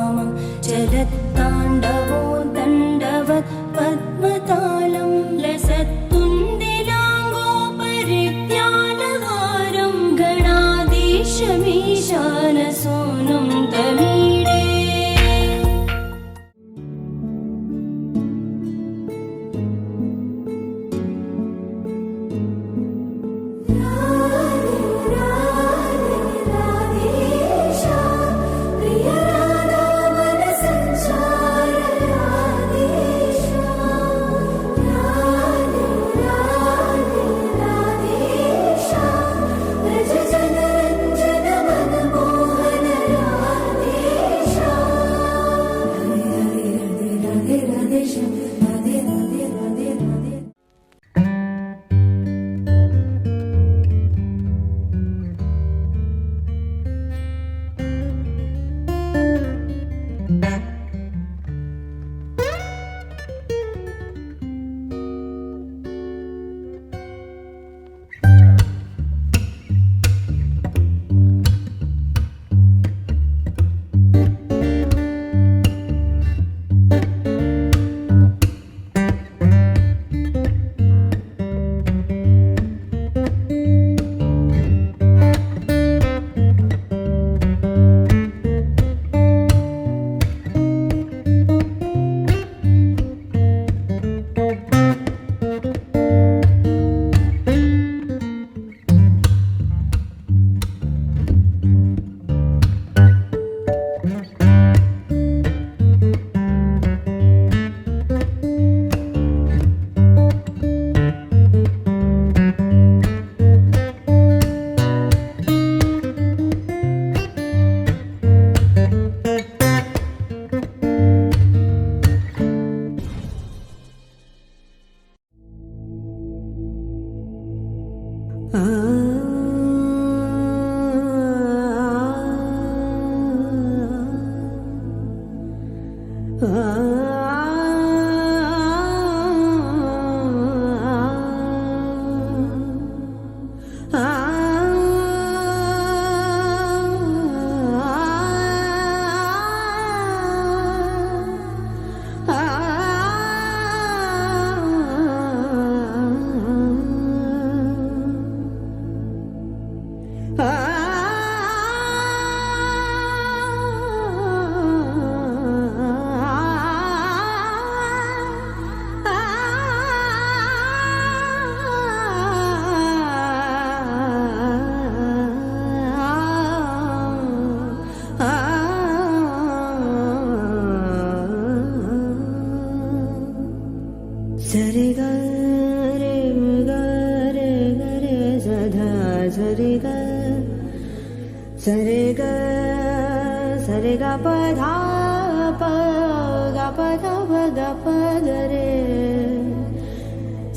वामं चलत्ताण्डवो दण्डवत् पद्मतालं लसत्तुन्दिलाङ्गोपरित्यानहारं गणाधीशमीशानसोनुं तमीडे।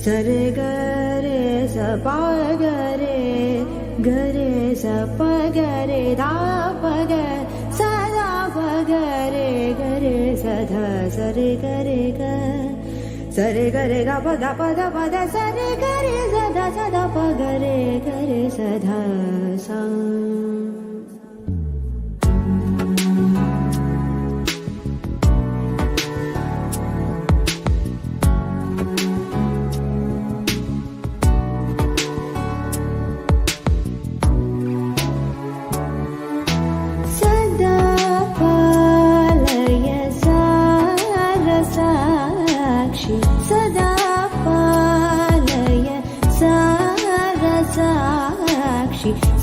सरे गरे स पा गरे गरे स प गरे धा प ग सदा प गरे गरे स ध सरे गरे ग सरे गरे ग प ध प ध प ध सरे गरे स ध प गरे गरे स ध सा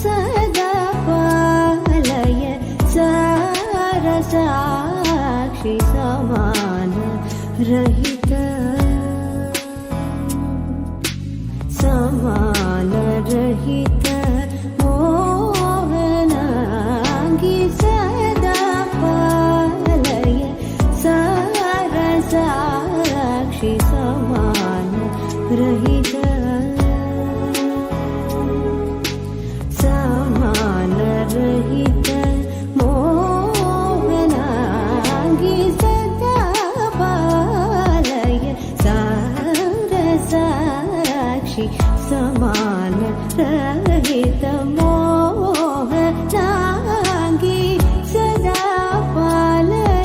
सदा पालय सारसाक्षि समान रहित समान रहित मोहनांगी सदा पालय सारसाक्षि समान रहित रहित मोहनांगी सदा पालय सारसाक्षि समान रहित मोहनांगी सदा पालय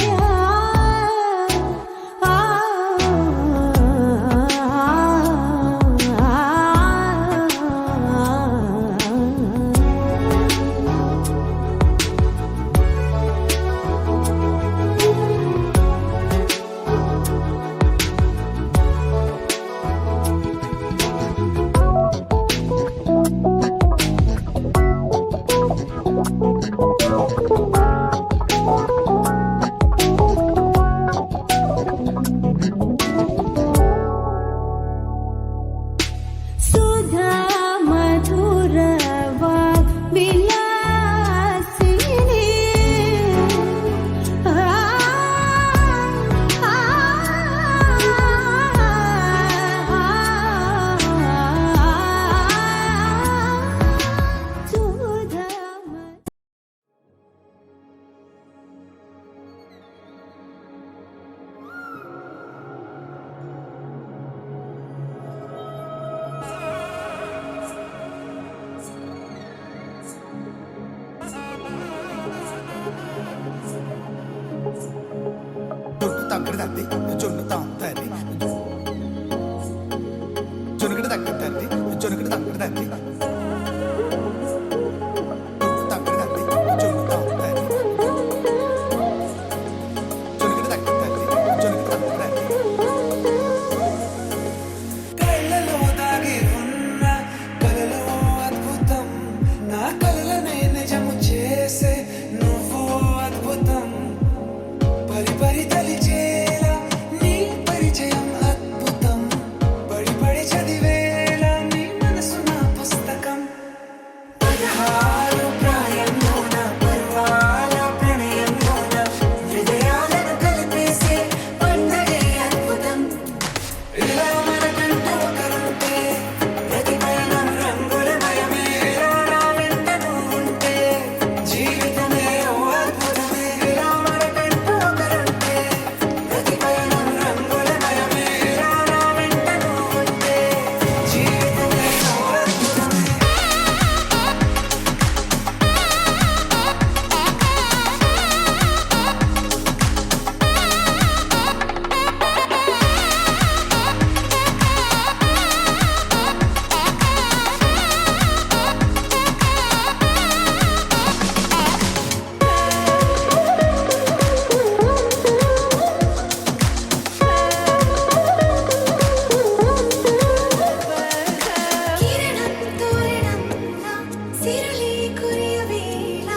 తగ్గడు తల్లి జొన్ను తాం తల్లి జొనుగడు తగ్గడు తల్లి జొనుగడు తగ్గడు తల్లి తగ్గడు తల్లి జొన్ను తాం తల్లి జొనుగడు తగ్గడు తల్లి జొనుగడు తగ్గడు తల్లి కళ్ళలో దాగి ఉన్న కలలో అద్భుతం నా కలలనే నిజము చేసే నువ్వు అద్భుతం పరిపరి తలిచేలా నీ పరిచయం అద్భుతం పడి పడి చదివేలా నీ మనసు నా పుస్తకం 16 ప్రాయంలోన పర్వాల ప్రణయంలోన హృదయాలను కలిపేసే పండగే అద్భుతం ఇలా మనకంటూ ఒకరుంటే ప్రతిపైన రంగులమయమే ఇలా నా వెంట నువ్వుంటే జీవితమే ఓ అద్భుతమే ఇలా మనకంటూ ఒకరుంటే ప్రతిపైన రంగులమయమే ఇలా నా వెంట నువ్వుంటే జీవితమే ఓ అద్భుతమే కిరణం తోరణంలా సిరులి కురియవేళ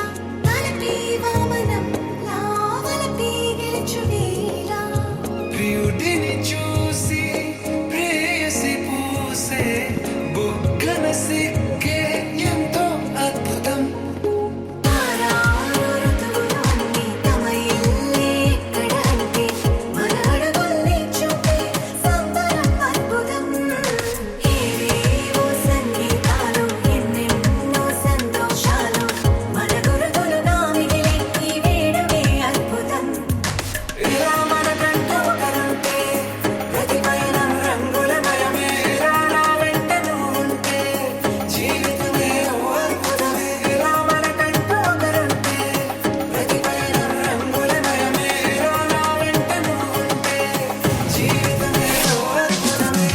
తలపి వామనంలా వలపి గెలుచువేళ ప్రియుడిని చూసి ప్రేయసి పూసే బుగ్గన సిగ్గే ఎంతో అద్భుతం తారారు ఋతువులోని తమ ఇల్లే ఎక్కడ అంటే మన అడుగుల్ని చూపే సంబరం అద్భుతం ఏవేవో సంగీతాలు ఎన్నెన్నో సంతోషాలు మన గురుతులుగా మిగిలే ఈ వేడమే అద్భుతం ఇలా మనకంటూ ఒకరుంటే ప్రతిపైన రంగులమయమే ఇలా నా వెంట నువ్వుంటే జీవితమే ఓ అద్భుతమే ఇలా మనకంటూ ఒకరుంటే ప్రతిపైన రంగులమయమే ఇలా నా వెంట నువ్వుంటే జీవితమే ఓ అద్భుతమే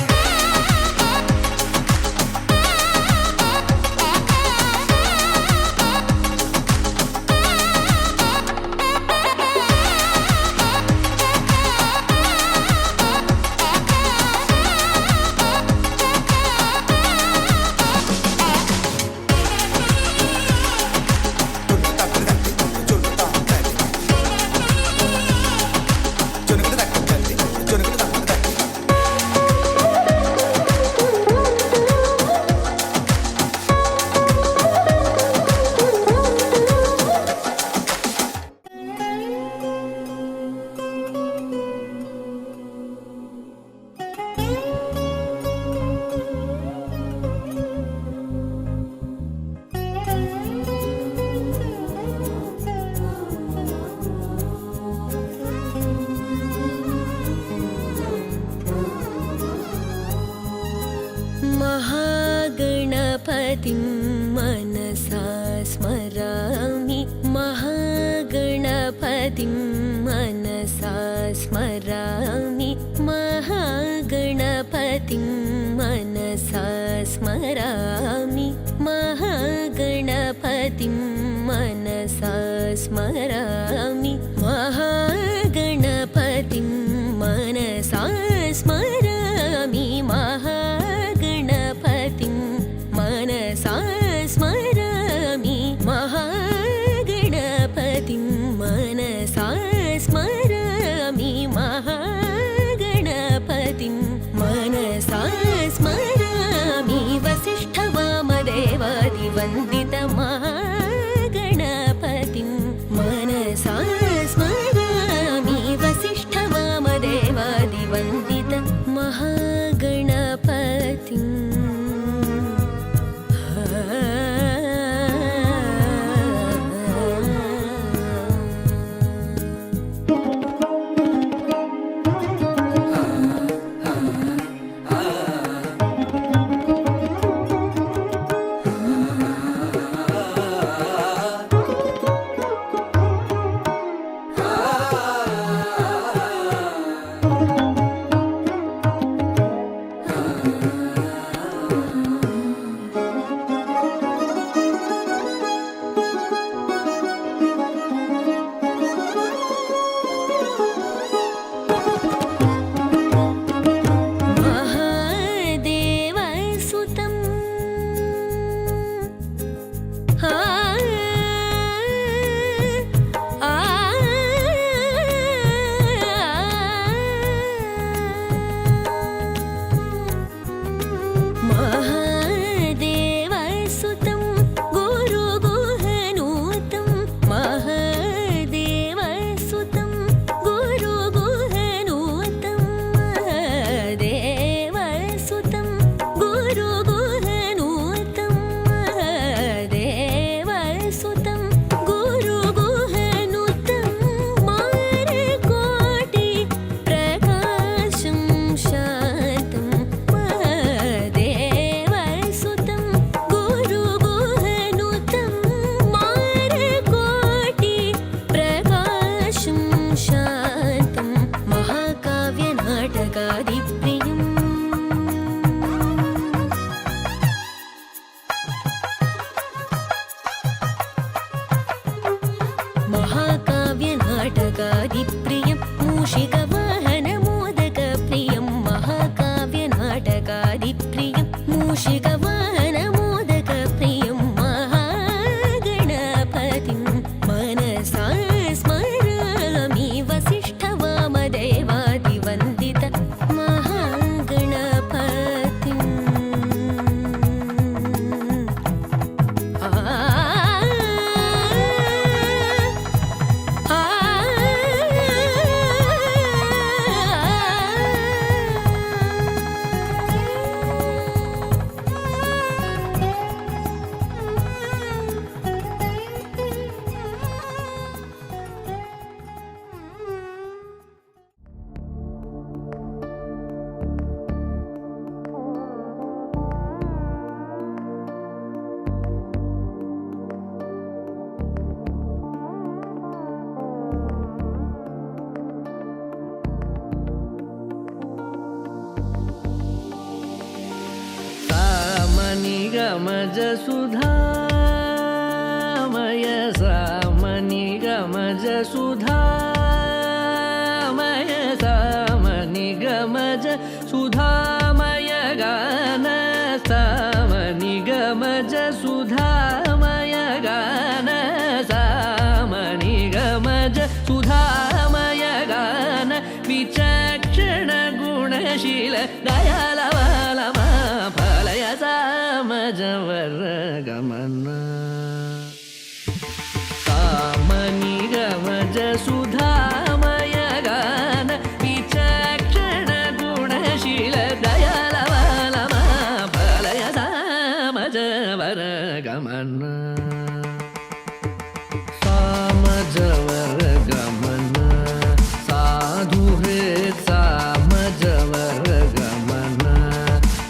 జొన్ను తగ్గడు తల్లి జొన్ను తాం తల్లి జొనుగడు తగ్గడు తల్లి జొనుగడు తగ్గడు తల్లి महागणपतिं मनसा स्मरामि महागणपतिं मनसा स्मरामि महागणपतिं मनसा स्मरामि महागणपतिं मनसा स्मरामि महागणपतिं मनसा स्मरामि महागणपतिं मनसा स्मरामि महागणपतिं मनसा स्मरामि महागणपतिं मनसा स्मरामि वसिष्ठवा शान्तं महाकाव्यनाटकादिप्रियम् महाकाव्यनाटकादिप्रियं मूषिकवाहनमोदकप्रियं महाकाव्यनाटकादिप्रियं मूषिकवाहनमोदकप्रियं महागणपतिं मनसा स्मरामि वसिष्ठवामदेवादिवन्दित महागणपतिम् गमज सुधामय सामनि गमज सुधामय सामनि गमज सुधामय गान सामनि गमज सुधामय गान सामनि गमज सुधामय गान विचक्षण गुणशील दयालवालमा फलय सामजवर गमन सामनि गमज सुधामय गान विचक्षण गुणशील दयालवालमा फलय सामजवर गमन सामजवर गमन साधु हृत् सामजवर गमन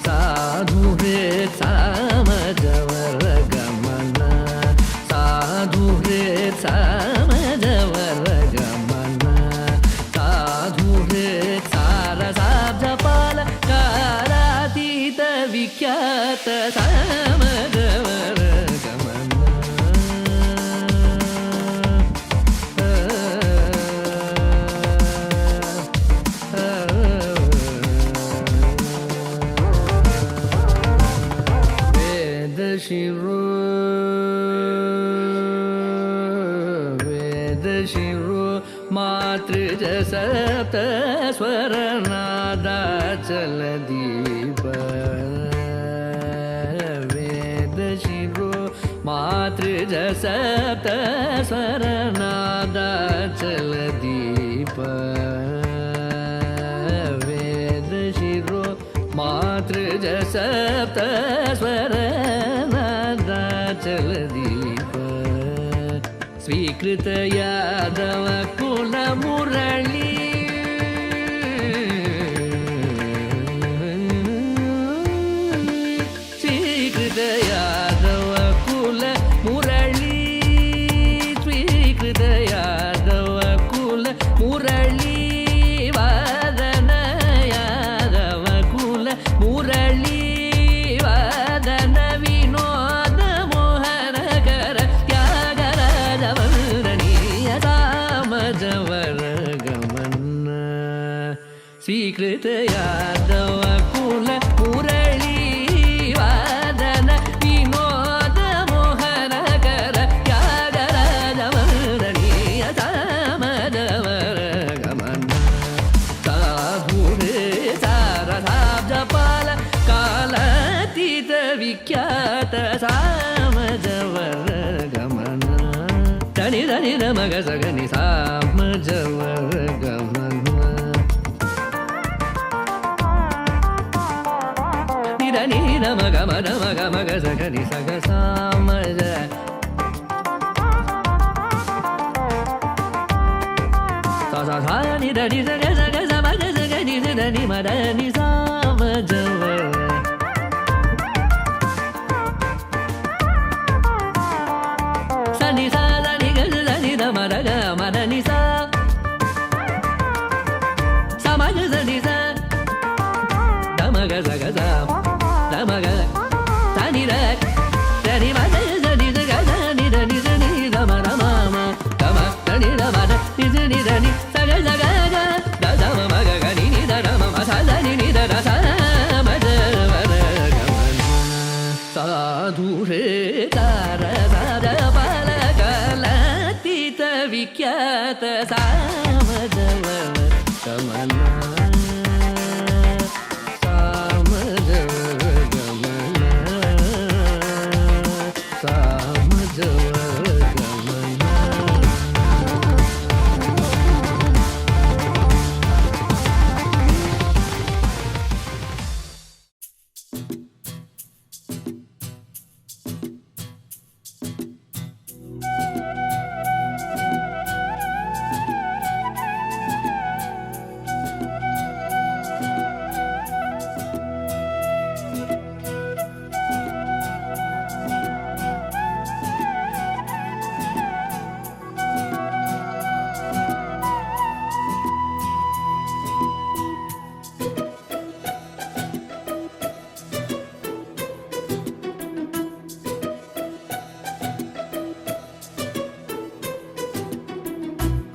साधु हृत् सामजवर गमन साधु हृत् सामजवर गमन साधु हृत् सारसाब्जपाल कालातीत विख्यात सामजवर गमन शिरो वेद शिरो मातृज सप्त स्वरनादाचल दीप वेद शिरो मातृज सप्त स्वरनादाचल दीप वेद शिरो मातृज सप्त स्वरनादाचल दीप स्वीकृत यादव कुल मुरली स्वीकृत यादव कुल मुरली स्वीकृत यादव कुल मुरली वादन यादव कुल मुरली वादन विनोद मोहनकर त्यागराज वन्दनीय सामजवर गमन स्वीकृत यादव कुल मुरली वादन विनोद मोहनकर त्यागराज वन्दनीय सामजवर गमन साधु सारसाब्जपाल कालातीत विख्यात सामजवर गमन धनि धनि न मग सगनि सामजवर गमन निधनि न मग मग सगनि सग सामज सा सा नि धनि सग सग समग सगनि धनि मदनि सामजवर सनि सा దని గ దని ద మద గ మద ని సా సమత సామజవ గమన సామజవ గమన సామజవ గమన.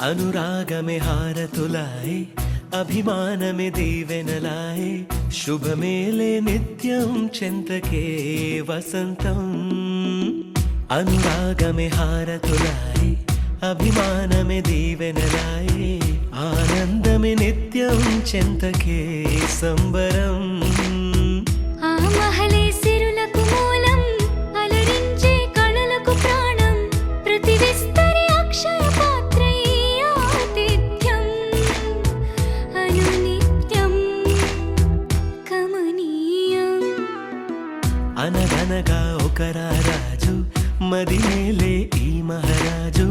अनुरागमे हारतुलाय अभिमानमे दीवेनलाय शुभमेले नित्यं चिन्तके वसन्तम् अनुरागमे हारतुलाय अभिमानमे दीवेनलाय आनन्दमे नित्यं चिन्तके संबरम् ఆ మహలే సిరులకు మూలం అలరించే కళలకు ప్రాణం ప్రతి విస్తరి అక్షయ పాత్రై ఆతిథ్యం అనునిత్యం కమనీయం. అనగనగా ఒక రాజు మదినేలే ఈ మహారాజు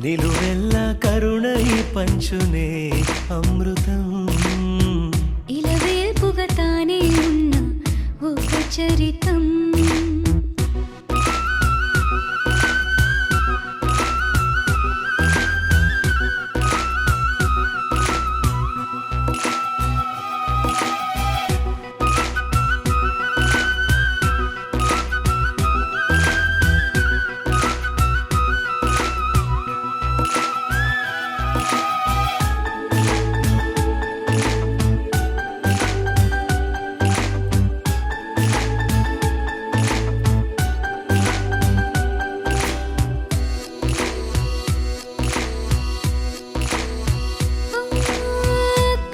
నిలువెల్ల కరుణై పంచునే అమృతం. ఇలవేల్పుగా తానే ఉన్న ఒక చరితం.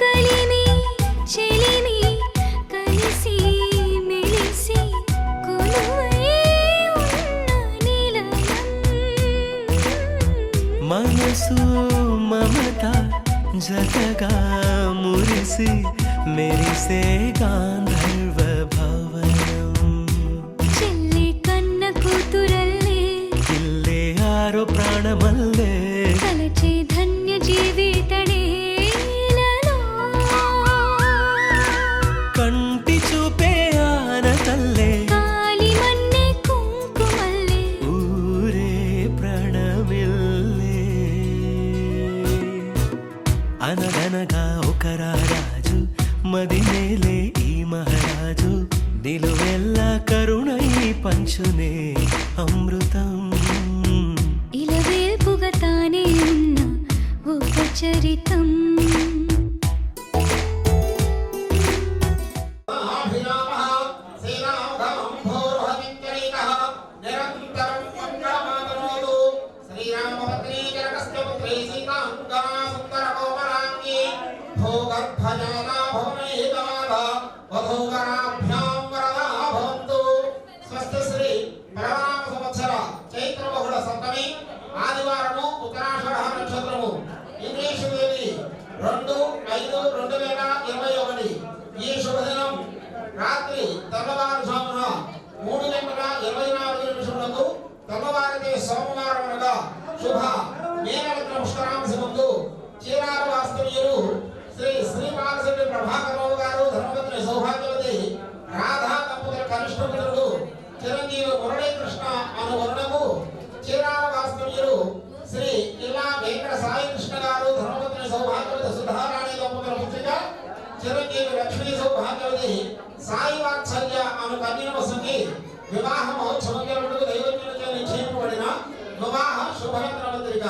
కలిమి చెలిమి కలిసి మెలిసి కొలువై ఉన్న నిలయం. మనసు మమత జతగా మురిసి మెరిసే గాంధర్వ భవనం. చెల్లి కన్న కూతురల్లే ఇల్లే ఆరో ప్రాణమల్లే కలచే ధన్య జీవితడేలలో. కంటి చూపే ఆన తల్లే కాలి మన్నే కుంకుమల్లే ఊరే ప్రణమిల్లే. అనగనగా ఒక రాజు మదినేలే ఈ మహారాజు నిలువెల్ల కరుణై పంచునే అమృతం. ఇలవేల్పుగా తానే ఉన్న ఒక చరితం. ఆదివారము ఉత్తరాషాఢ నక్షత్రము ఇంగ్లీషు తేదీ 2/5/2021. ఈ శుభదినం రాత్రి తెల్లవారుజామున 3:24 తెల్లవారితే సోమవారం అనగా శుభ మేనరత్న పుష్కరాంశ ముందు చీరాల వాస్తవ్యులు శ్రీ శ్రీపాలశెట్టి ప్రభాకరరావు గారు ధర్మపత్ని సౌభాగ్యవతి రాధా దంపతుల కనిష్ట పుత్రుడు చిరంజీవి మురళీకృష్ణ అను వరుణము చీరాల వాస్తవ్యులు శ్రీ ఇలా వెంకట సాయి కృష్ణ గారు ధర్మపత్ని సౌభాగ్యవతి సుధారాణి దంపతుల పుత్రిక చిరంజీవి లక్ష్మీ సౌభాగ్యవతి సాయి వాత్సల్య అను కన్యవసంగి వివాహ మహోత్సవంలో దైవజ్ఞులచే నిశ్చయింపబడిన వివాహ శుభరత్నపత్రిక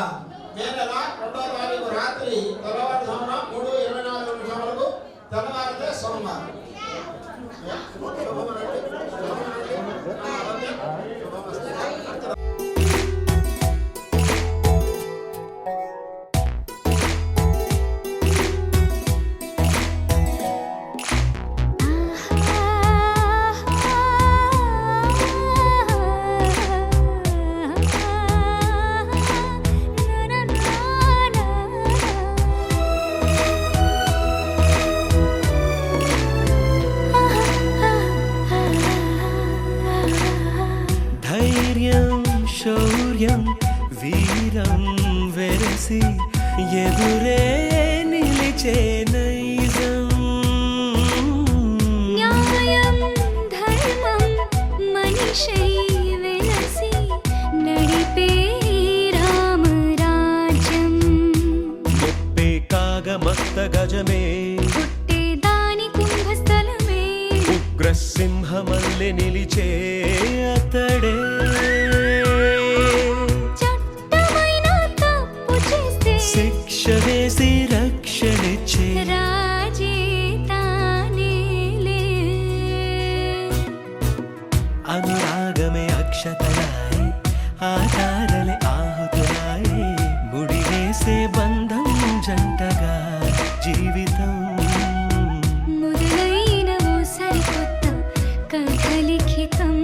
మే నెల 2వ తారీఖు రాత్రి తెల్లవారుజామున 3:24 తెల్లవారితే సోమవారం. వెలసి ఎదురే నిలిచే నైజం న్యాయం ధర్మం మనిషై వెలసి నడిపే రామరాజ్యం ముప్పే కాగమస్త గజమే పుట్టే దాని కుంభస్థలమే ఉగ్రసింహమల్లె నిలిచే అతడే చట్టమైన తప్పు చేస్తే శిక్ష వేసి రక్షణిచ్చే రాజే తానేలే అనురాగమే అక్షతలాయ్ ఆధారలే ఆహుతులాయ్ ముడి వేసే బంధం జంటగా జీవితం మొదలైన ఓ సరికొత్త కథ లిఖితం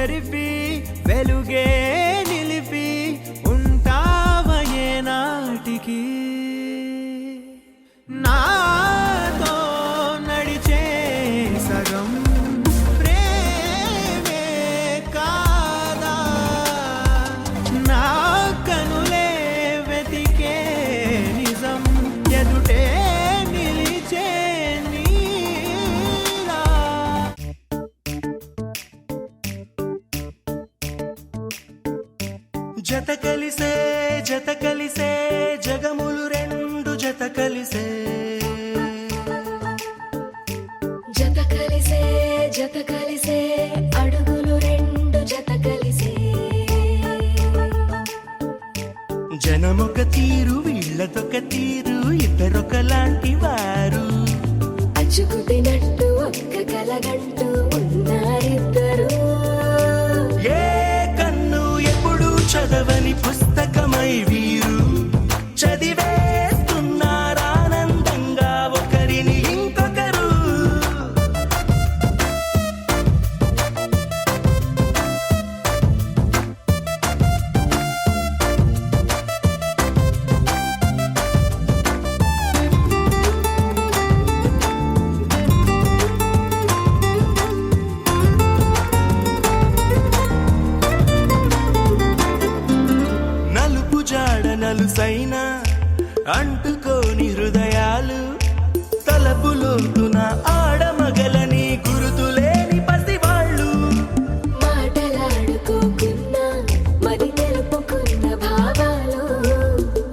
చెరిపి వెలుగే నిలిపి ఉంటావయే నాటికి నాతో నడిచే సగం ప్రేమే కాదా నా కనులే వెతికే నిజం ఎదుటే నిలిచే నీలా జత కలిసే జగములు రెండు జత కలిసే జత కలిసే అడుగులు రెండు జత కలిసే జనమొక తీరు వీళ్ళదొక తీరు ఇద్దరొకలాంటి వారు అచ్చుకుతినట్టు ఒక్క కలగంటూ ఉన్నారిద్దరు ఏ కన్ను ఎప్పుడు చదవని పుస్తకమై వీరు చదివేస్తున్నారానందంగా ఒకరిని ఇంకొకరు నలుపు జాడ నలుసైన అంటుకోని హృదయాలు తలపులోతున ఆడమగలని గురుతులేని పసివాళ్ళు మాటలాడుకోకున్నా మరి తెలుపుకున్న భావాలు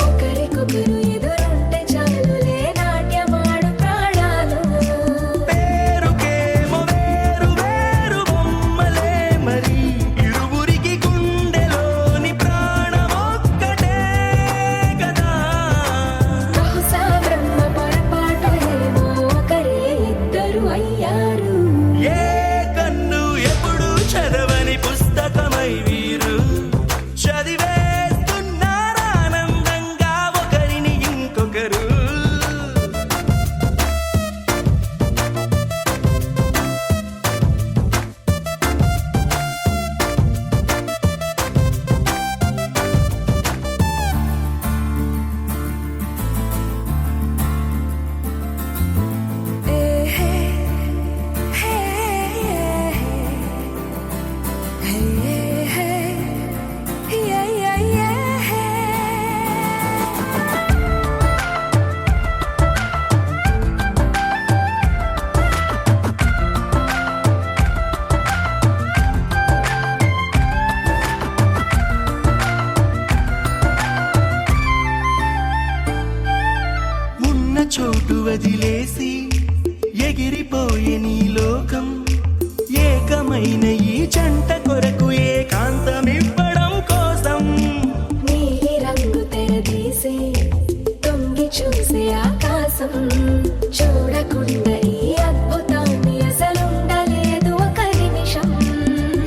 ఒకరికొకరు ఎదురుంటే చాలులే నాట్యమాడు ప్రాణాలు పేరుకేమో వేరు వేరు బొమ్మలే మరి ఇరువురికి గుండెలోని ప్రాణమొక్కటే కదా బహుశా బ్రహ్మ పొరపాటు ఏమో ఒకరే ఇద్దరు అయ్యారు ఏ కన్ను ఎప్పుడు చదవని పుస్తకమై వీరు చదివేస్తున్నారానందంగా ఒకరిని ఇంకొకరు ఉన్న చోటు వదిలేసి ఎగిరిపోయే నీ లోకం ఏకమైన ఈ జంట కొరకు ఏకాంతమివ్వడం కోసం నీలి రంగు తెరదీసే తొంగి చూసే ఆకాశం చూడకుండా ఈ అద్భుతాన్ని అసలుండలేదు ఒక నిమిషం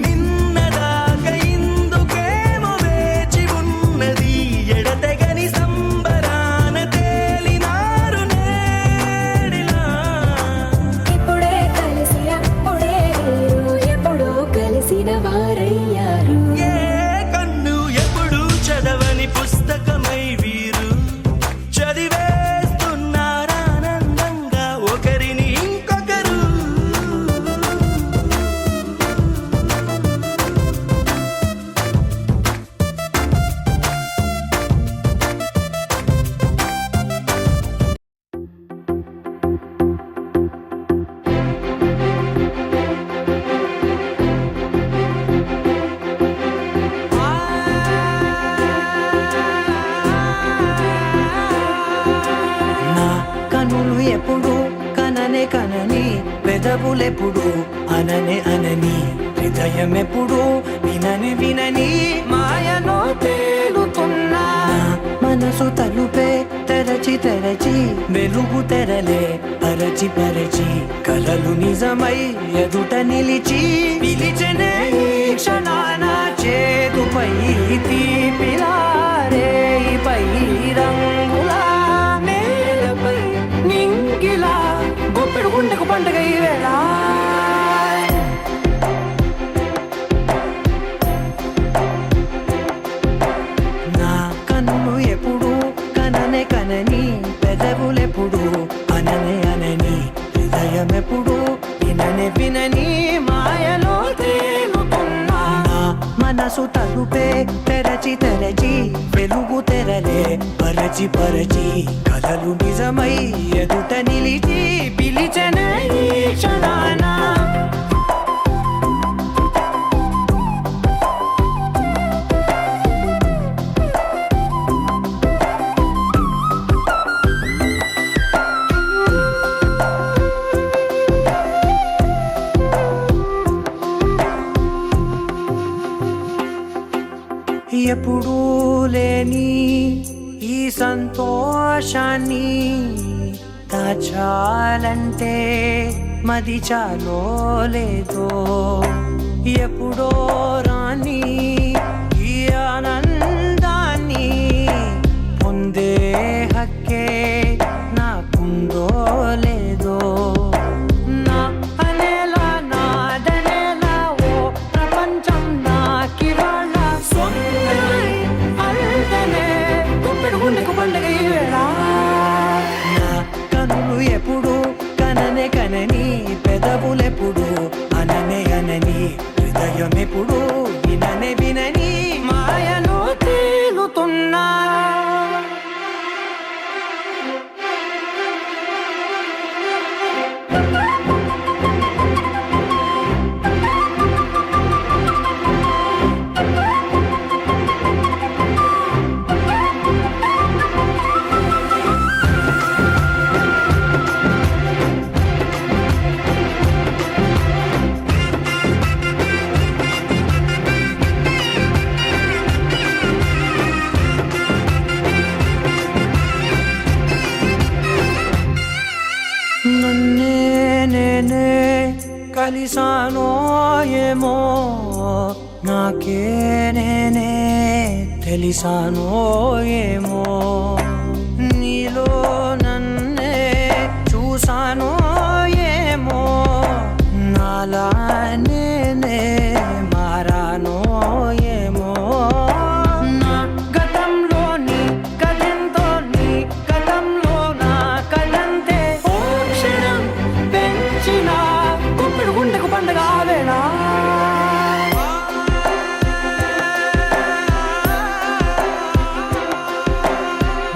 నిన్నదాకా ఇందుకేమో వేచి ఉన్నది ఎడతెగని సంబరాన తేలినారు నేడిలా ఇప్పుడే కలిసి అప్పుడే వీరు ఎప్పుడో కలిసిన వారయ్యారు ఏ కన్ను ఎప్పుడు చదవని పుస్తకమై వీరు చదివేస్తున్నారానందంగా ఒకరిని ఇంకొకరు నా కనులు ఎప్పుడు కననే కనని పెదవులెప్పుడు అననే అనని హృదయం ఎప్పుడు వినని వినని మాయలో తేలుతున్నా మనసు తలుపే తెరచి తెరచి వెలుగు తెరలే పరచి పరచి కలలు నిజమై ఎదుట నిలిచి పిలిచెనే ఈ క్షణాన చేతుపై తీపిలారే పై రంగులా నేలపై నింగిలా గొప్పెడు గుండెకు పండుగ ఈ వేళ హృదయమెప్పుడు వినని మాయలో తేలుతున్నా నా మనసు తలుపే తెరచి వెలుగు తెరలే పరచి కలలు నిజమై ఎదుట నిలిచి పిలిచెనే ఈ క్షణాన ఎప్పుడూ లేని ఈ సంతోషాన్ని దాచాలంటే మది చాలో లేదో ఎప్పుడో రాని ఈ ఆనందాన్ని పొందే హక్కే నాకుందో లేదో నా అనేలా నాదనేలా ఓ ప్రపంచం నాకివాళ్ళ సొంతమై అల్దనే గుప్పెడు గుండెకు పండగ ఈ వేళ నా కనులు ఎప్పుడు కనని పెదవులెప్పుడు అనని హృదయం ఎప్పుడు వినని మాయలో తేలుతున్నా నన్నే నేనే కలిసానో ఏమో నాకే నేనే తెలిసానో ఏమో నీలో నన్నే చూసానో ఏమో నాలా నేనే మారానో ఏమో నా గతంలోని కథంతో నీ గతంలో నా కథంతే ఓ క్షణం పెంచిన గుప్పెడు గుండెకు పండగ ఆవేళ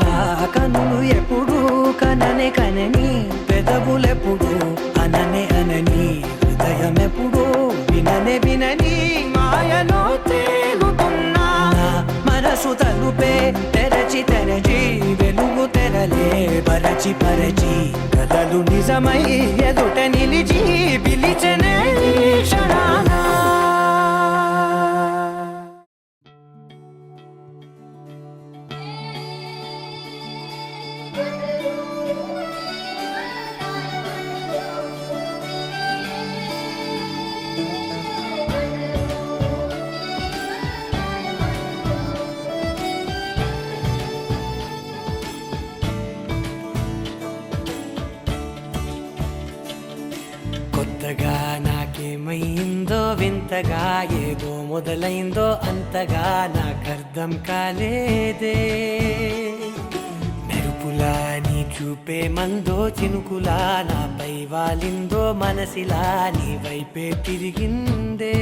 నా కనులు ఎప్పుడు కనని పెదవులెప్పుడు అనని హృదయం ఎప్పుడు వినని మాయలో తేలుతున్నా నా మనసు తలుపే తెరచి వెలుగు తెరలే పరచి కలలు నిజమై ఎదుట నిలిచి పిలిచెనే ఈ క్షణాన కొత్తగా నాకేమైందో వింతగా ఏదో మొదలైందో అంతగా నాకర్థం కాలేదే మెరుపులా నీ చూపే మందో చినుకులా నాపై వాలిందో మనసిలా నీ వైపే తిరిగిందే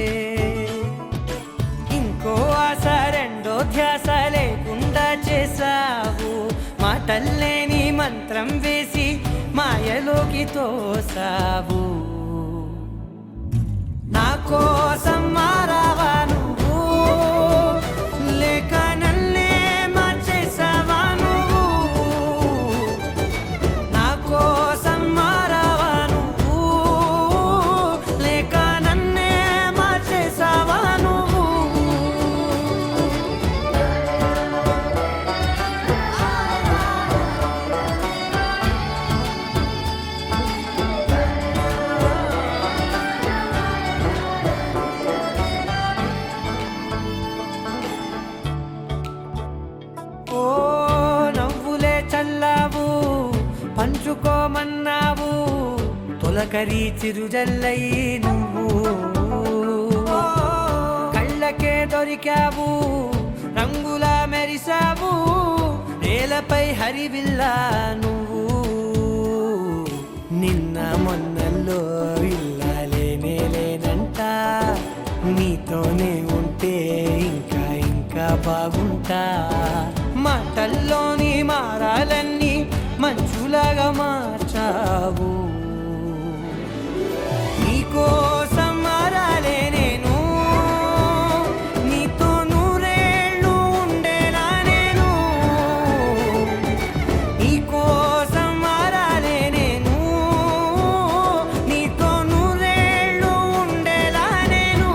ఇంకో ఆశ రెండో ధ్యాస లేకుండా చేసావు మాటల్లే నీ మంత్రం వేసి మాయలోకి తోసావు నా కోసం మారావా నువ్వు లేక నన్నే మార్చేసావా నువ్వు నా కోసం మారావా నువ్వు లేక నన్నే మార్చేసావా నువ్వు పంచుకోమన్నావు తొలకరి చిరుజల్లై నువ్వు కళ్ళకే దొరికావు రంగులా మెరిసావు నేలపై హరివిల్లా నువ్వు నిన్న మొన్న బాగుంటా మాటల్లోని మారాలన్నీ మంచులాగా మార్చావు నీకోసం మారాలే నేను నీతో నూరేళ్ళు ఉండేలా నేను నీకోసం మారాలే నేను నీతో నూరేళ్ళు ఉండేలా నేను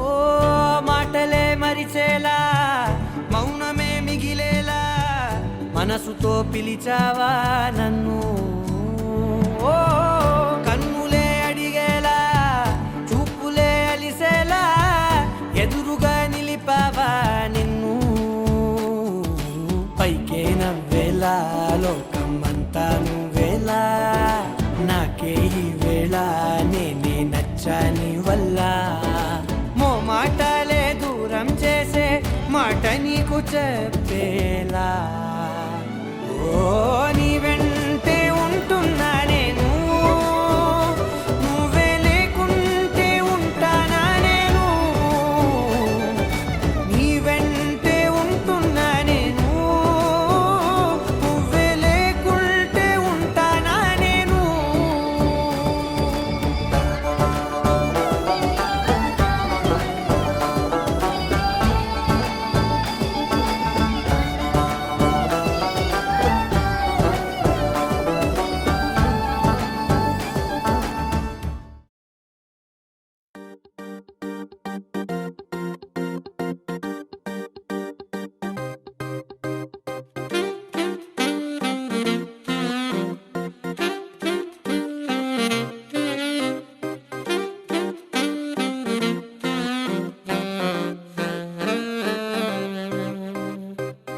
ఓ మాటలే మరిచేలా మౌనమే మిగిలేలా మనసుతో పిలిచావా నన్ను ఓ కన్నులే అడిగేలా చూపులే అలిసేలా ఎదురుగా నిలిపావా నిన్ను పైకే నవ్వేలా లోకమంతా నువ్వేలా నాకే ఈ వేళ నేనే నచ్చాని వల్ల మాటలే దూరం చేసే మాట నీకు చెప్పేలా ఓ నీ వెంటే ఉంటున్నా నేను నువ్వే లేకుంటే ఉంటానా నేను నీ వెంటే ఉంటున్నా నేను నువ్వే లేకుంటే ఉంటానా నేను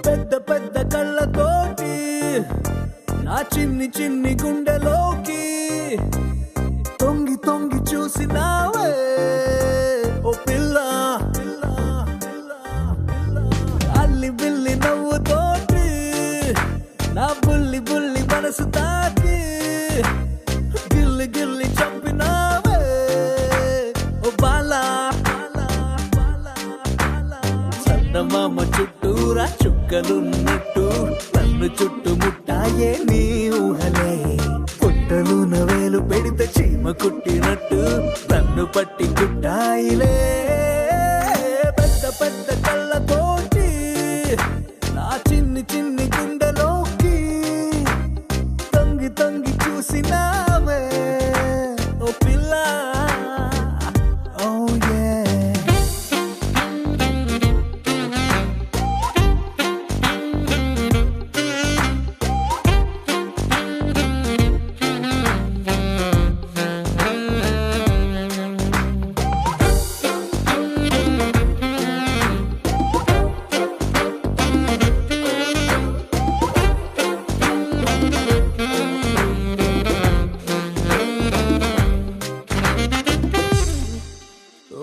పెద్ద పెద్ద కళ్ళతోటి నా చిన్ని చిన్ని గుండెలోకి తొంగి తొంగి చూసినావే ఓ పిల్ల అల్లి బిల్లి నవ్వుతోటి నా బుల్లి బుల్లి మనసు తాకి గిల్లి గిల్లి చంపినావే ఓ బాలా చందమామ చుట్టూరా చుక్కలున్నట్టు నన్ను చుట్టుముట్టాయే నీ ఊహలే పుట్టలు నవేలు పెడితే చీమ కుట్టినట్టు నన్ను పట్టి కుట్టాయిలే పెద్ద పెద్ద కళ్ళతోటి నా చిన్ని చిన్ని గుండెలోకి తొంగి తొంగి చూసినావే ఓ పిల్ల ఓ యే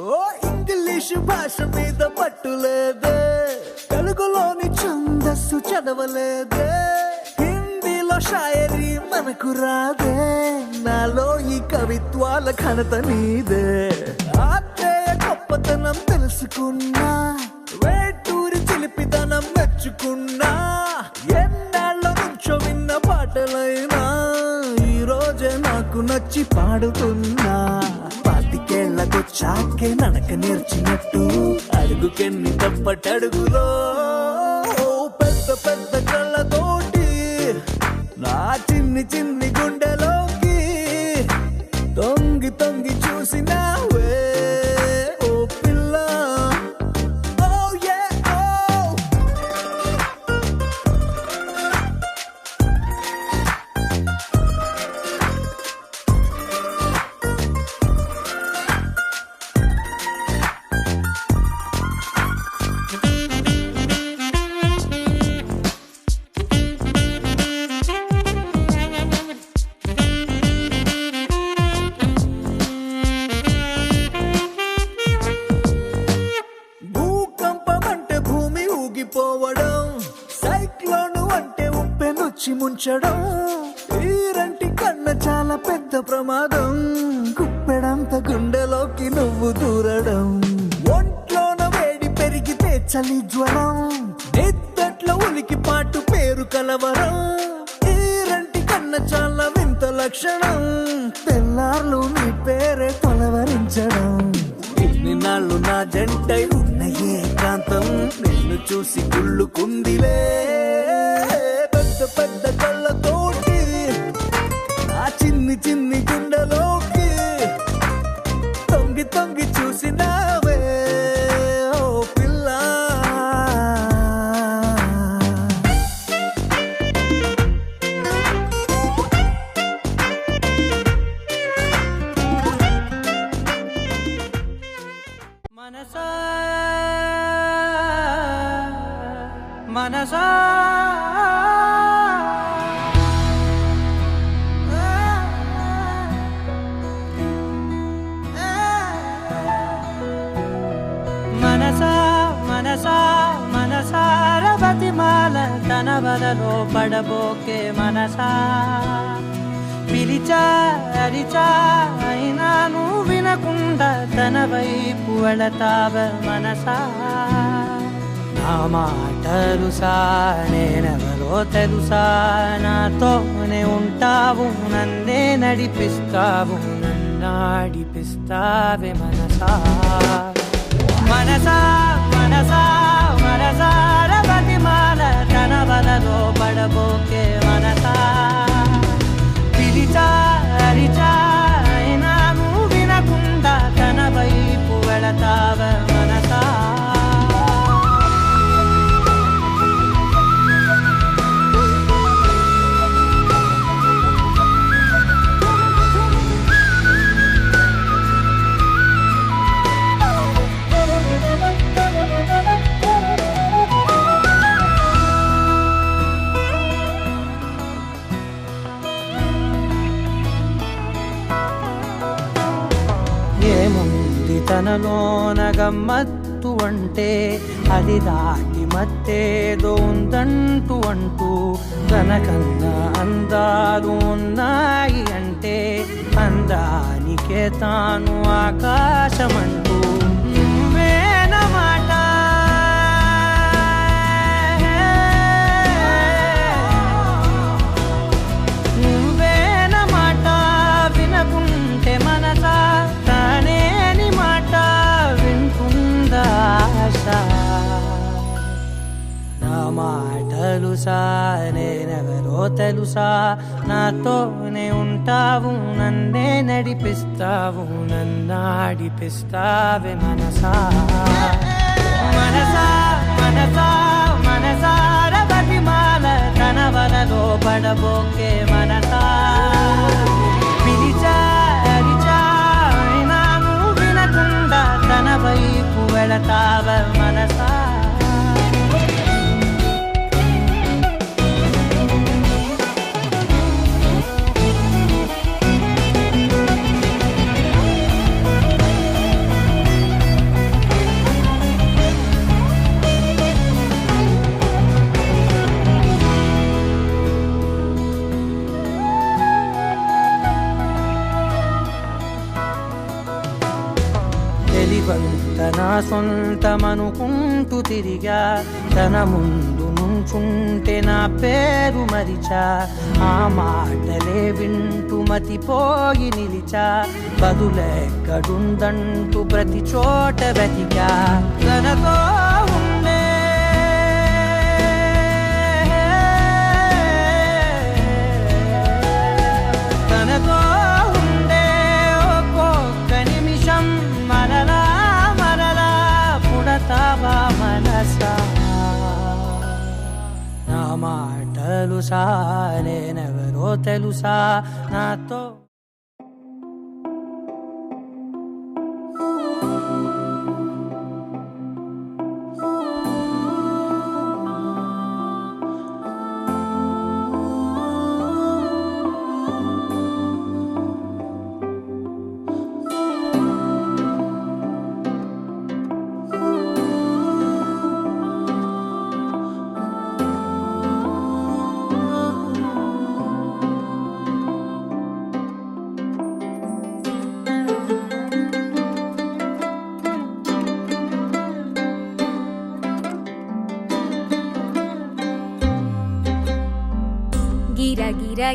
ఓ ఇంగ్లీషు భాష మీద పట్టులేదే తెలుగులోని ఛందస్సు చదవలేదే హిందీలో షాయరీ మనకు రాదే నాలో ఈ కవిత్వాల ఘనత నీదే ఆత్రేయ గొప్పతనం తెలుసుకున్నా వేటూరి చిలిపితనం మెచ్చుకున్నా ఎన్నాళ్ళ నుంచో విన్న పాటలైనా ఈ రోజే నాకు నచ్చి పాడుతున్నా పాతికేళ్లకొచ్చాకే నడక నేర్చినట్టు అడుగుకెన్ని తప్పటడుగులో పెద్ద పెద్ద కళ్ళతోటి నా చిన్ని చిన్ని గుండెలోకి తొంగి తొంగి చూసినావే ఓ పిల్ల ఓ యే ఓ పలవరించడం ఈరంటి కన్న చాలా పెద్ద ప్రమాదం కుప్పెడంత గుండెలోకి నువ్వు దూరడం ఒంట్లోన వేడి పెరిగితే చలి జ్వరం నిద్దట్లో ఉలికి పాటు పేరు కలవరం ఈరంటి కన్న చాలా వింత లక్షణం తెల్లార్లు నీ పేరే పలవరించడం ఇన్ని నాళ్ళు నా జంటై ఉన్న ఏకాంతం నిన్ను చూసి కుళ్ళుకుందిలే పెద్ద పెద్ద కళ్ళతోటి ఆ చిన్ని చిన్ని గుండెలోకి తొంగి తొంగి చూసినావే ఓ పిల్ల మనసా మనసా మనసా మనసా మనసార బతిమాల తన వలలో పడబోకే మనసా పిలిచా అరిచా అయినా నువ్వు వినకుండా తన వైపు వెళతావ మనసా నా మాటలుసా నేనెవరో తెలుసా నాతోనే ఉంటావు నన్నే నడిపిస్తావు నన్నాడిపిస్తావే మనసా మనసా మనసా మనసార బతిమాల తన వలలో పడబోకే మనసా పిలిచా అరిచా అయినా నువ్వు వినకుండా తన వైపు వెళతావ మనసా ఏముంది తనలోన గమ్మత్తు అంటే అది దాటి మత్తేదో ఉందంటూ అంటూ తనకన్నా అందాలు ఉన్నాయి అంటే అందానికే తాను ఆకాశమంటూ నువ్వేనమాట నువ్వేనమాట వినకుంటే మనసా తానేని మాట వింటుందా ఆశ నా మాటలుసా నేనెవరో తెలుసా నాతోనే ఉంటావు నన్నే నడిపిస్తావు నన్నాడిపిస్తావే మనసా మనసా మనసా మనసార బతిమాల తన వలలో పడబోకే మనసా పిలిచా అరిచా అయినా నువ్వు వినకుండా తన వైపు వెళతావ మనసా తన సొంతమనుకుంటూ తిరిగా తన ముందు నుంచుంటే నా పేరు మరిచా ఆ మాటలే వింటూ మతిపోయి నిలిచా బదులెక్కడుందంటూ ప్రతి చోట వెతికా తనతో ఉండే తనతో ఉండే ఒక్కొక్క నిమిషం మరలా పుడతావా మనసా నా మాటలుసా నేనెవరో తెలుసా నాతో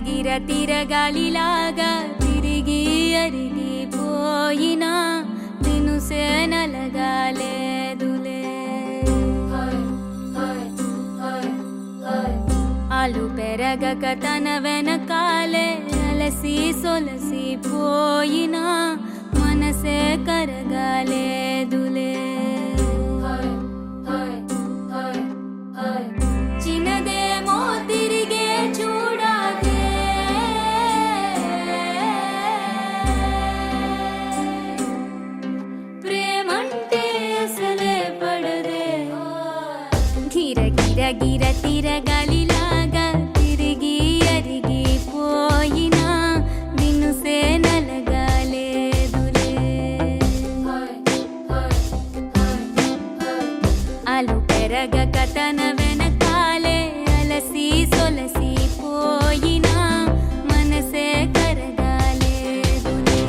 గిర తిరగాలిలాగా తిరిగి అరిగిపోయినా దినుసే నలగాలేదులే ఆలు పెరగక తన వెనకాలే అలసి సొలసి పోయినా మనసే కరగాలేదులే చిన్నదేమో తిరిగే చూడాదే ప్రేమంటే అసలే పడదే గిర గిర గిర తిరగాలిలాగా తిరిగి అరిగిపోయినా దినుసే నలగాలేదులే ఆలు పెరగక తన వెనకాలే అలసి సొలసి పోయినా మనసే కరగాలేదులే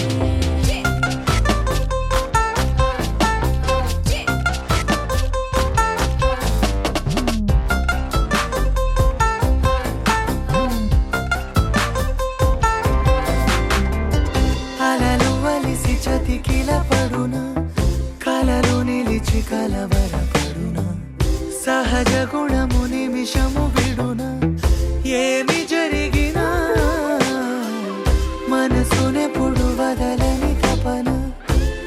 అలలు వలిసి చతికిల పడునా కలలు నిలిచి కలవరపడునా సహజ గుణము నిమిషము విడునా ఏమి జరిగినా మనసునెప్పుడు వదలని తపన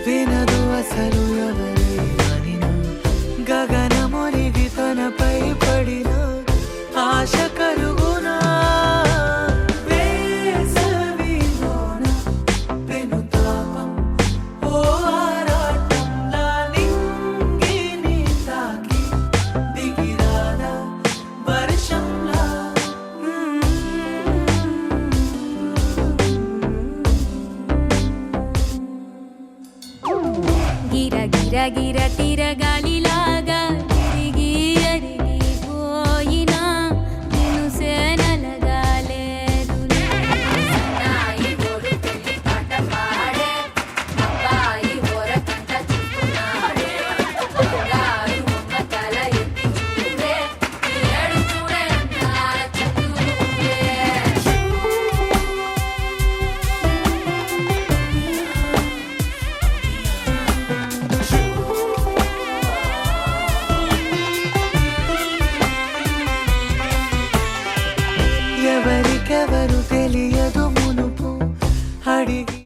వినదు అసలు ఎవరి అనినా గగనమునిగి తనపై పడిన ఆశ కలుగునా వేసవిలోన పెనుతాపం ఓ ఆరాటంలా నింగిని తాకి దిగిరాదా వర్షంలా గిర గిర గిర తిరగాలిలాగా తిరిగి అరిగిపోయినా దినుసే నలగాలేదులే ఎవరికెవరు తెలియదు మునుపు అడిగి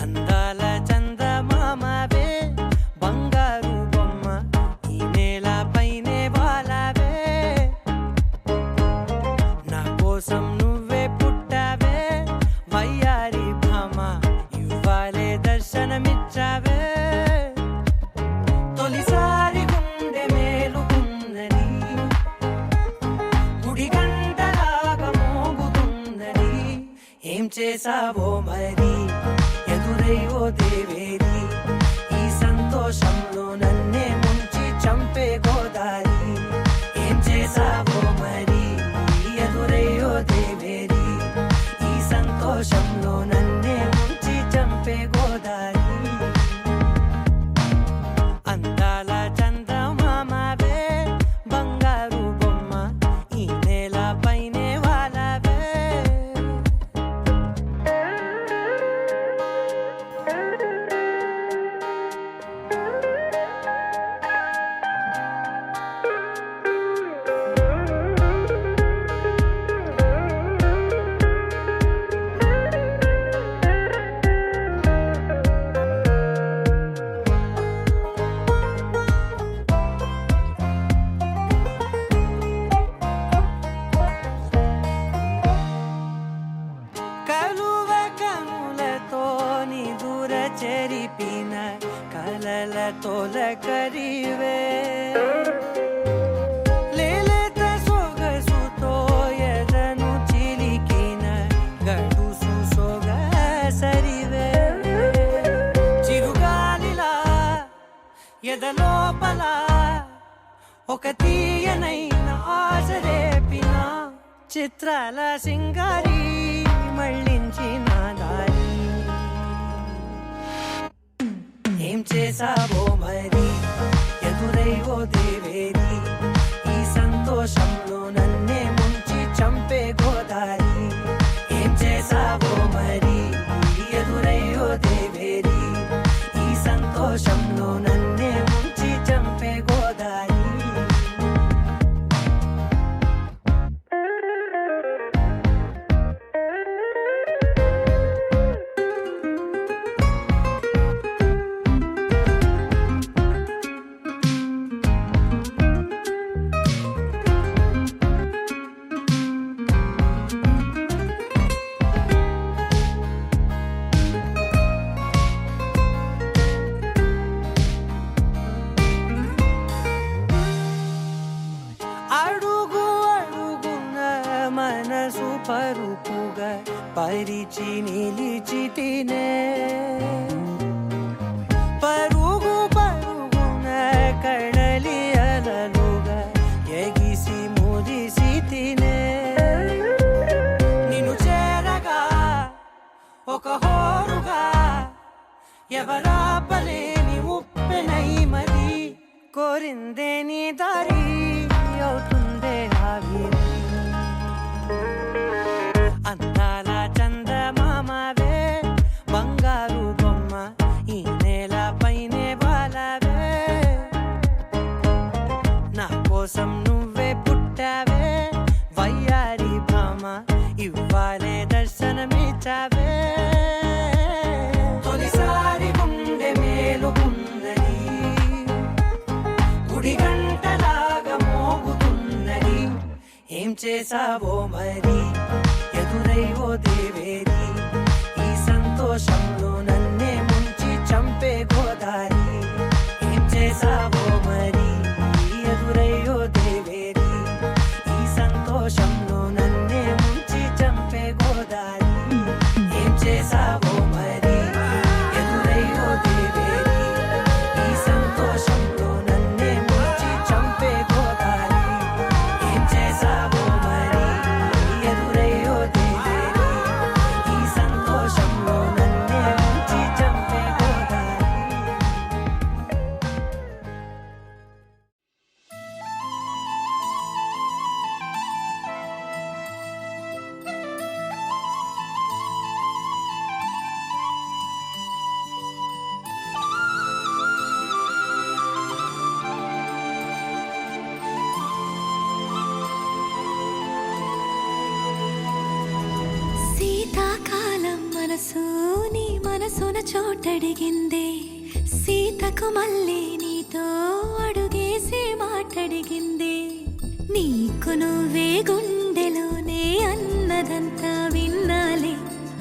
అందాల చందమామవే బంగారు బొమ్మ ఈ నేలపైనే వాలావే నా కోసం నువ్వే పుట్టావే వయ్యారి భామ ఇవ్వాలే దర్శనమిచ్చావే తొలిసారి గుండె మేలుకుందని గుడి గంటలాగా మోగుతుందని ఏం చేసావో మరి ఎదురై ఓ దేవేరి ఈ సంతోషంలో నన్నే ముంచి చంపే గోదారి ఏం చేసావో మరి ఎదురై ఓ దేవేరి ఈ సంతోషంలో నన్నే ముంచి చంపే గోదారి అందాల చందమామవే బంగారు బొమ్మ ఈ నేలపైనే వాలావే ತೋಲಕರಿವೆ ಲೇಲೇತ ಸೊಗಸುತೋ ಎದನು ಚಿಲಿಕಿನ ಗಡುಸು ಸೊಗ ಸರಿವೆ చిరుగాలిలా ఎదలోపల ఒక తీయనైన ఆశ రేపిన చిత్రాల సింగారి మళ్ళించిన దారి ఏం చేసావో మరి ఎదురై ఓ దేవేరి ఈ సంతోషంలో నన్నే ముంచి చంపే గోదారి ఏం చేసావో మరి ఎదురై ఓ దేవేరి ఈ సంతోషంలో నన్నే ముంచి చంపే గోదారి అడుగు అడుగున మనసు పరుపుగా పరిచి నిలిచితినే పరుగు పరుగున కడలి అలలుగా ఎగిసి మురిసి తినే నిన్ను చేరగా ఒక హోరుగా ఎవరాపలేని ఉప్పెనై మరి కోరిందే నీ దారి అవుతుందే ఆవిరి అందాల చందమామవే బంగారు బొమ్మ ఈ నేల పైనే బాలవే నా కోసం నువ్వే పుట్టావే వయ్యారి భామ ఇవ్వాలే దర్శనమిచ్చావే తొలిసారి గుండె మేలుకున్నది గుడి గంటలాగా మోగుతున్నది ఏం చేసావో మరి ఎదురై ఓ దేవేరి ఈ సంతోషంలో నన్నే ముంచి చంపే గోదారి ఏం చేసావో మరి ఎదురై ఓ దేవేరి ఈ సంతోషంలో నన్నే ముంచి చంపే గోదారి ఏం చేసావో మరి ఎదురై ఓ దేవేరి ఈ సంతోషంలో నన్నే ముంచి చంపే గోదారి ఏం చేసావో మరి ఎదురై ఓ దేవేరి ఈ సంతోషంలో నన్నే ముంచి చంపే గోదారి శీతాకాలం మనసు నీ మనసున చోటడిగిందే సీతకు మళ్ళీ నీతో అడుగేసి మాటడిగిందే నీకు నువ్వే గుండెలోనే అన్నదంతా విన్నాలే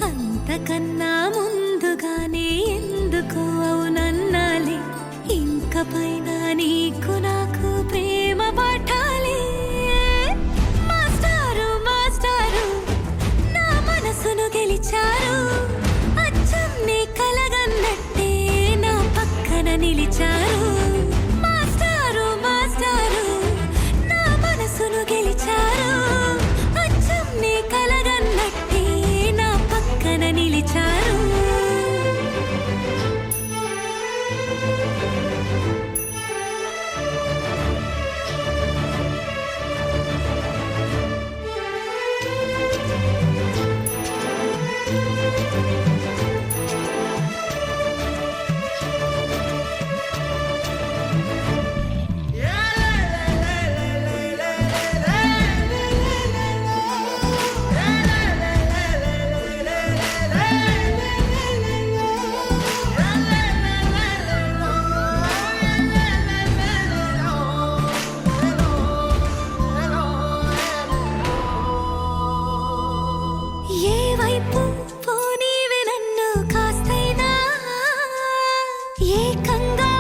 అంతకన్నా ముందుగానే ఎందుకు అవునన్నాలే ఇంక పైన నీకు నాకు ప్రేమ పాఠాలే మాస్టారు మాస్టారు నా మనసును గెలిచారు అచ్చం నీ కలగన్నట్టే నా పక్కన నిలిచారు మాస్టారు మాస్టారు నా మనసును గెలిచారు అచ్చం నీ కలగన్నట్టే నా పక్కన నిలిచారు ఏకంగా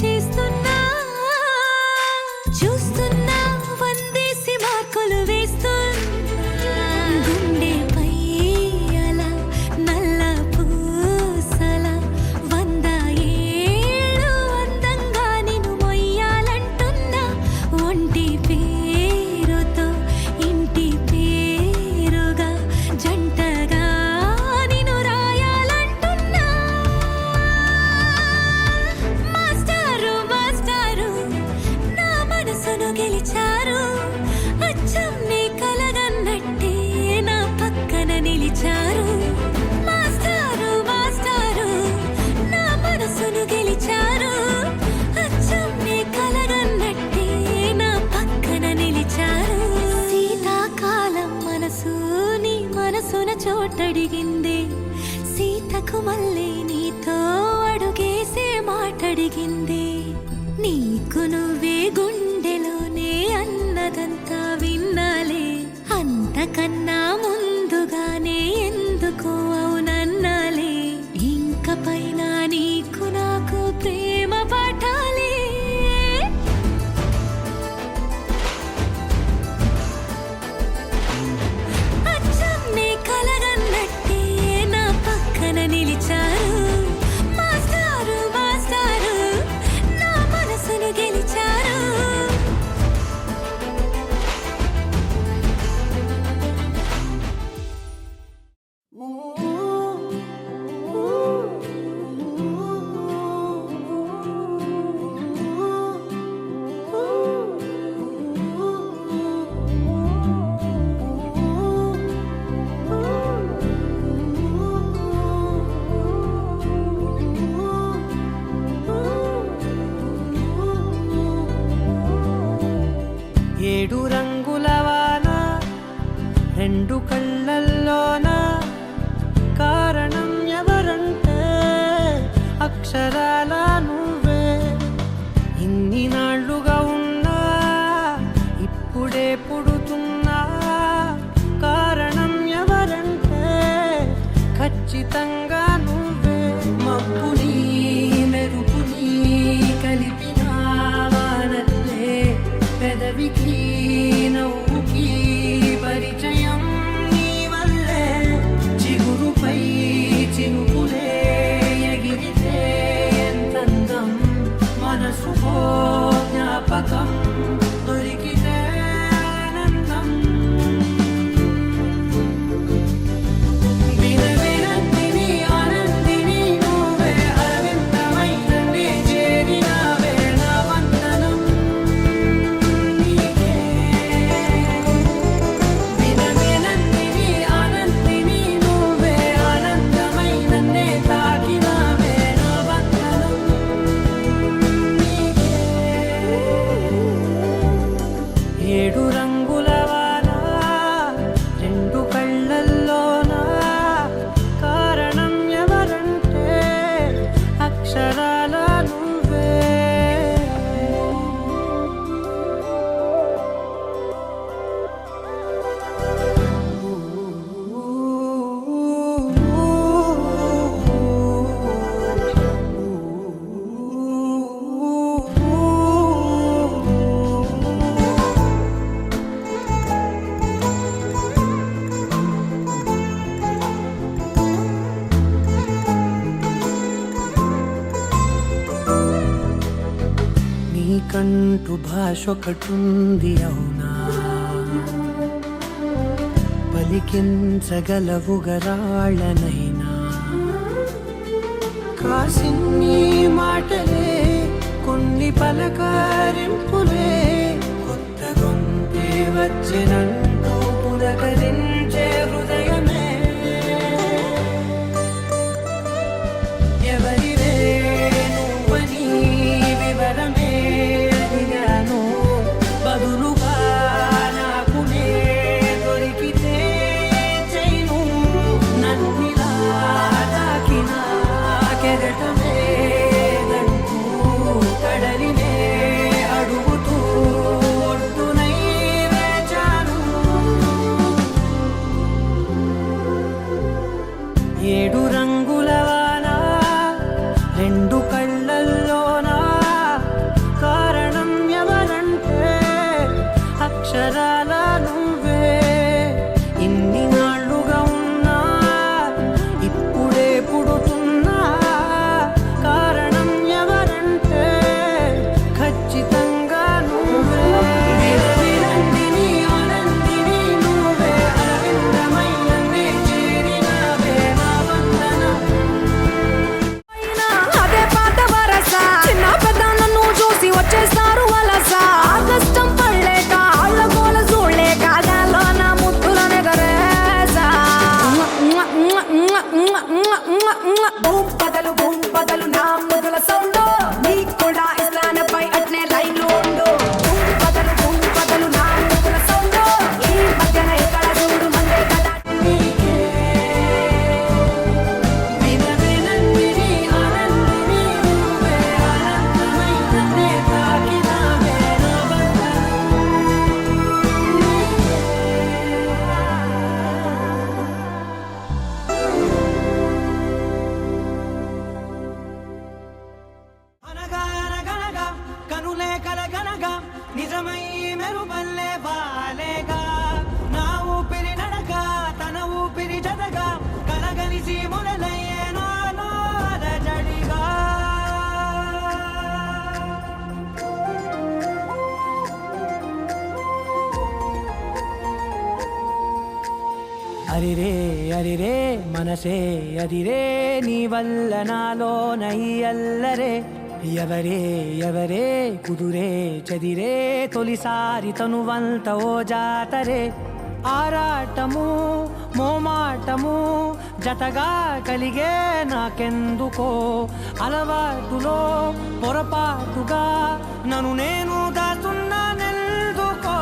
చేస్తున్నా చూస్తున్నా వందేసి మార్కులు వేస్తున్నా గుండెపై అలా నల్ల పూసల 100 ఏళ్ళు అందంగా నిన్ను మొయ్యాలంటున్నా ఒంటి పేరుతో ఇంటి పేరుగా జంటగా నిన్ను రాయాలంటున్నా మాస్టారు మాస్టారు నా మనసును గెలిచారు అచ్చం నీ కలగన్నట్టే నా పక్కన నిలిచారు మాస్టారు మాస్టారు నా మనసును గెలిచారు అచ్చం నీ కలగన్నట్టే నా పక్కన నిలిచారు శీతాకాలం మనసు నీ మనసున చోటడిగింది సీతకు మళ్ళీ నీతో అడుగేసే మాటడిగింది నీకు నువ్వే గుండెలోనే అన్నదంతా విన్నాలే అంతకన్నా ముందుగానే ఎందుకో అవునన్నాలే ఇంక పైన నీకు నాకు ప్రేమ పాఠాలే అచ్చం నీ కలగన్నట్టే నా పక్కన నిలిచారు మాస్టారు మాస్టారు నా మనసును గెలిచారు ఏడు రంగుల వాన రెండు కళ్ళల్లోన కారణం ఎవరంటే అక్షరాల నువ్వే ఇన్ని నాళ్ళుగా ఉన్నా ఇప్పుడే పుడుతున్నా కారణం ఎవరంటే ఖచ్చితంగా నువ్వే మబ్బుని మెరుపుని కలిపిన వానల్లే పెదవికి నవ్వుకి పరిచయం నీ వల్లే చిగురుపై చినుకులే ఎగిరితే ఎంతందం మనసుకో జ్ఞాపకం దొరికితే ఆనందం వినవినందిని ఆనందిని నువ్వే అరవిందమైన నీ చేరినావే నా వందనం నీకే వినవినందిని ఆనందిని నువ్వే ఆనందమైన నే తాకినావే నా వందనం నీకే ఏడు రంగుల వాన రెండు కళ్ళల్లోన కారణం ఎవరంటే అక్షరాల నువ్వే నీకంటూ భాష ఒకటుంది అవునా పలికించగలవు గరాళ్ళనైనా కాసిన్ని మాటలే కొన్ని పలకరింపులే కొత్త గొంతే వచ్చినంటూ పులకరించే హృదయమే ఎవరివే నువ్వని వివరమే అడిగాను బదులుగా నాకునే దొరికితే చైను నన్నిలా తాకిన కెరటమే దంటూ కడలినే అడుగుతూ ఒడ్డునై వేచాను నిజమై మెరుపల్లే వాలేగా నా ఊపిరి నడక తన ఊపిరి జతగా కలగలిసి మొదలయ్యే నాలో అలజడిగా అరిరే అరిరే మనసే అరిరే నీ వల్ల నాలో నై అల్లరే ఎవరే ఎవరే కుదురే చదిరే తొలిసారి తనువంత ఓ జాతరే ఆరాటము మోమాటము జతగా కలిగే నాకెందుకో అలవాటులో పొరపాటుగా నన్ను నేను దాస్తున్నానెందుకో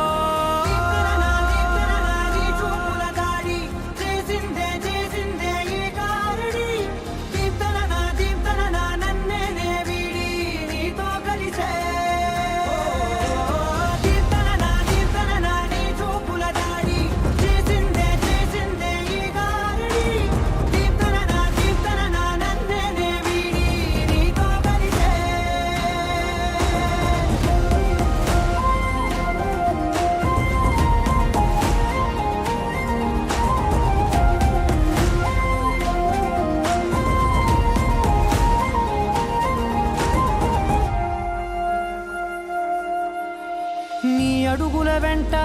అడుగుల వెంట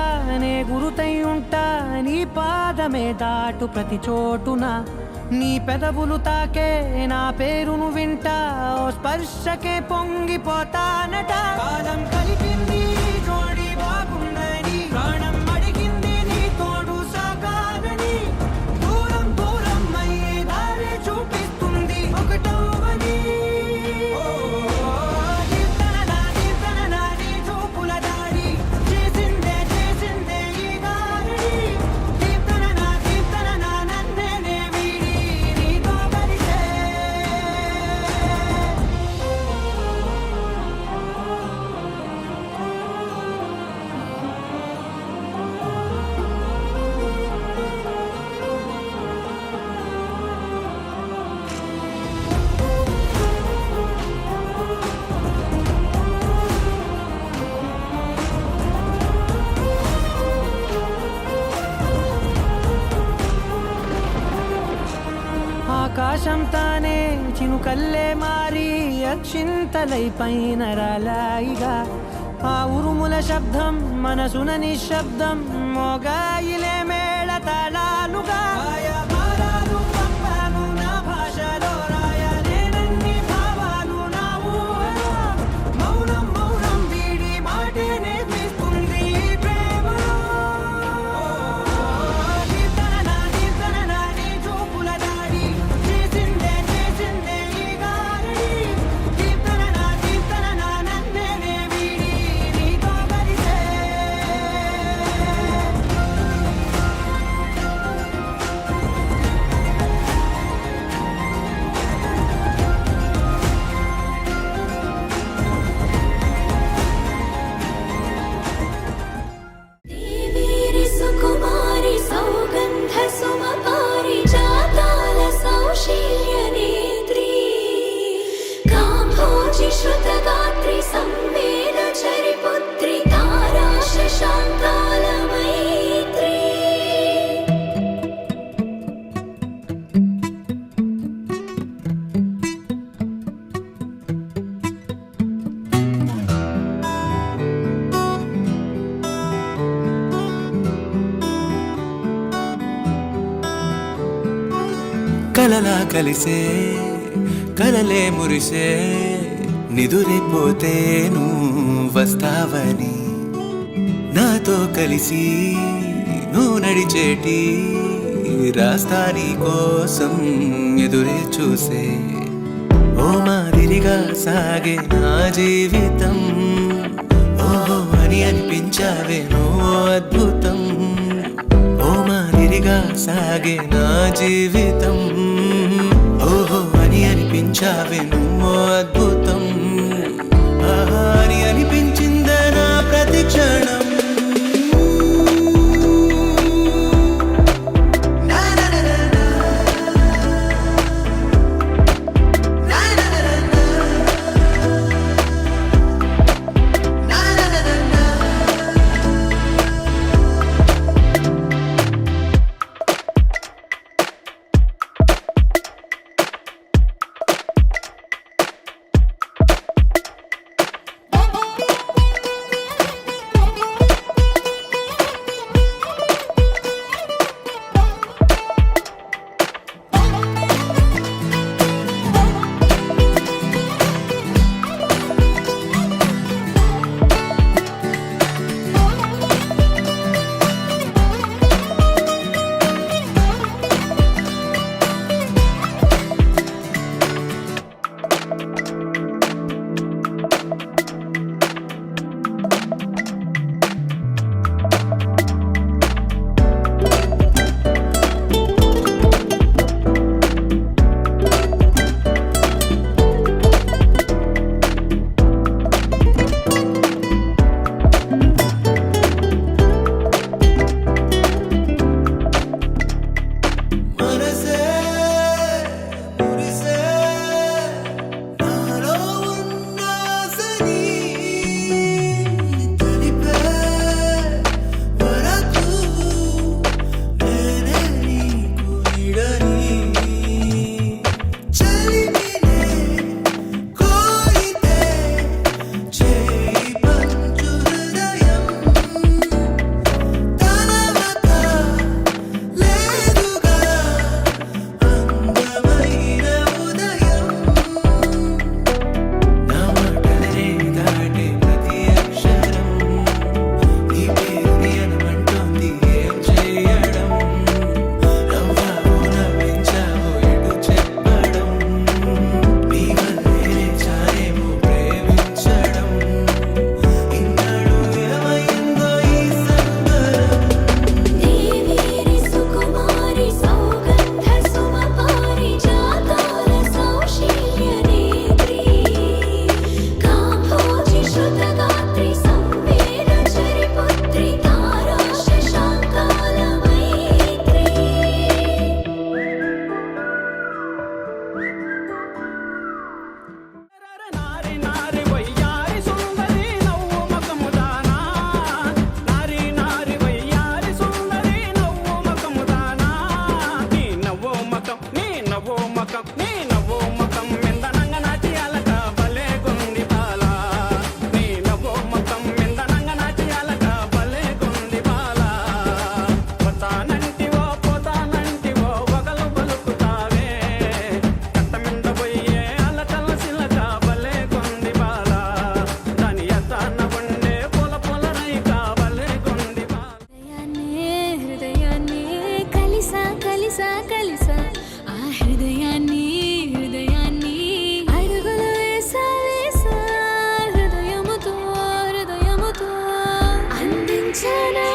నే గురుతై ఉంటా నీ పాదమే దాటు ప్రతి చోటున నీ పెదవులు తాకే నా పేరును వింటా ఓ స్పర్శకే పొంగిపోతానట కాలం కలిపింది జోడి బాగుందని ప్రాణం అడిగింది నీ తోడు సాగాలని దూరం దూరం అయ్యే దారి చూపిస్తుంది ఒకటవని ఆకాశం తానే చినుకల్లే మారి అక్షింతలై పైన రాలాయిగా ఆ ఉరుముల శబ్దం మనసున నిశ్శబ్దం మోగాయిలే మేళ తాళాలుగా భారాలు పంపాను నా భాషలో రాయలేనన్ని భావాలు నా ఊహలో మౌనం మౌనం వీడి మాటే నేర్పిస్తుంది ప్రేమలో श्रुतगात्री संवेदचरि पुत्री तारा शशाङ्काल मैत्री కలలా కలిసే కలలే మురిసే నిదురైపోతే నువ్వు వస్తావని నాతో కలిసి నువ్వు నడిచేటి రాస్తా నీ కోసం ఎదురే చూసే ఓ మాదిరిగా సాగే నా జీవితం ఓహో అని అనిపించావే నువ్వు అద్భుతం ఓ మాదిరిగా సాగే నా జీవితం ఓహో అని అనిపించావే నువ్వు అద్భుతం అని అనిపించిందా నా ప్రతి క్షణం కాంచన